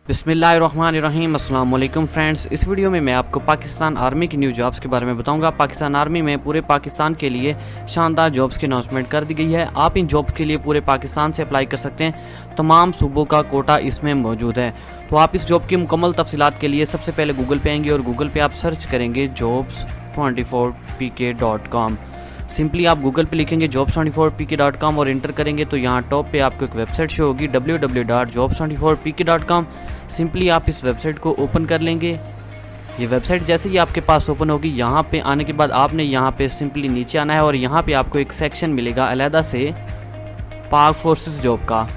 बिस्मिल्लाहिर्रहमानिर्रहीम। अस्सलाम वालेकुम फ्रेंड्स, इस वीडियो में मैं आपको पाकिस्तान आर्मी की न्यू जॉब्स के बारे में बताऊंगा। पाकिस्तान आर्मी में पूरे पाकिस्तान के लिए शानदार जॉब्स की अनाउंसमेंट कर दी गई है। आप इन जॉब्स के लिए पूरे पाकिस्तान से अप्लाई कर सकते हैं। तमाम सूबों का कोटा इसमें मौजूद है। तो आप इस जॉब की मुकम्मल तफसीलात के लिए सबसे पहले गूगल पे आएंगे और गूगल पे आप सर्च करेंगे jobs24pk.com। सिंपली आप गूगल पे लिखेंगे jobs24pk.com और इंटर करेंगे तो यहाँ टॉप पे आपको एक वेबसाइट शो होगी www.jobs24pk.com। सिंपली आप इस वेबसाइट को ओपन कर लेंगे। ये वेबसाइट जैसे ही आपके पास ओपन होगी, यहाँ पे आने के बाद आपने यहाँ पे सिंपली नीचे आना है और यहाँ पे आपको एक सेक्शन मिलेगा अलहदा से पाक फोर्सेस जॉब का।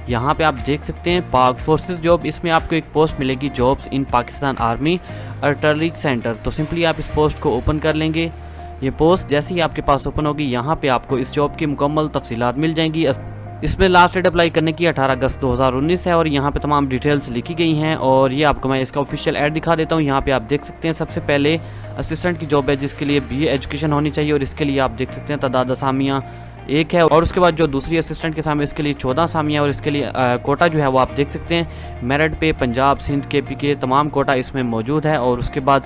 यहाँ पे आप देख सकते हैं पाक फोर्सेस जॉब। इसमें आपको एक पोस्ट मिलेगी jobs in Pakistan army artillery centre. तो सिंपली आप इस पोस्ट को ओपन कर लेंगे। ये पोस्ट जैसे ही आपके पास ओपन होगी, यहाँ पे आपको इस जॉब की मुकम्मल तफसीलात मिल जाएंगी। इसमें लास्ट डेट अप्लाई करने की 18 अगस्त 2019 है और यहाँ पे तमाम डिटेल्स लिखी गई हैं। और ये आपको मैं इसका ऑफिशियल ऐड दिखा देता हूँ। यहाँ पे आप देख सकते हैं सबसे पहले असिस्टेंट की जॉब है जिसके लिए BA एजुकेशन होनी चाहिए और इसके लिए आप देख सकते हैं तादाद असामियाँ 1 है। और उसके बाद जो दूसरी असिस्टेंट के सामने इसके लिए 14 असामियाँ और इसके लिए कोटा जो है वो आप देख सकते हैं मेरिट पे पंजाब, सिंध, KP के तमाम कोटा इसमें मौजूद है। और उसके बाद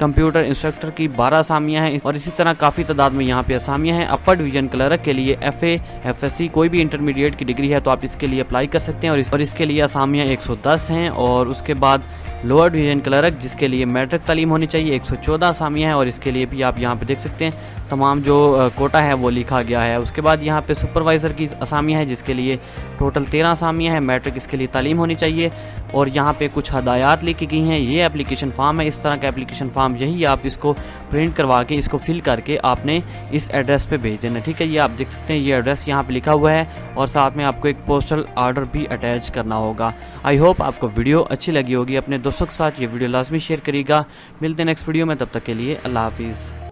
कंप्यूटर इंस्ट्रक्टर की 12 असामियाँ हैं और इसी तरह काफ़ी तादाद में यहाँ पे असामियाँ हैं। अपर डिवीजन क्लर्क के लिए FA, FSC कोई भी इंटरमीडिएट की डिग्री है तो आप इसके लिए अप्लाई कर सकते हैं और इसके लिए असामियाँ 110 हैं। और उसके बाद लोअर डिवीजन क्लर्क जिसके लिए मैट्रिक तालीम होनी चाहिए 114 असामियाँ हैं और इसके लिए भी आप यहाँ पे देख सकते हैं तमाम जो कोटा है वो लिखा गया है। उसके बाद यहाँ पे सुपरवाइज़र की असामियाँ हैं जिसके लिए टोटल 13 असामियाँ हैं। मैट्रिक इसके लिए तालीम होनी चाहिए और यहाँ पे कुछ हदायत लिखी गई हैं। ये एप्लीकेशन फॉर्म है, इस तरह का एप्लीकेशन फॉर्म यही आप इसको प्रिंट करवा के इसको फिल करके आपने इस एड्रेस पे भेज देना। ठीक है, ये आप देख सकते हैं ये एड्रेस यहाँ पे लिखा हुआ है और साथ में आपको एक पोस्टल ऑर्डर भी अटैच करना होगा। आई होप आपको वीडियो अच्छी लगी होगी। अपने दोस्तों के साथ ये वीडियो लाजमी शेयर करिएगा। मिलते हैं नेक्स्ट वीडियो में, तब तक के लिए अल्लाह हाफिज़।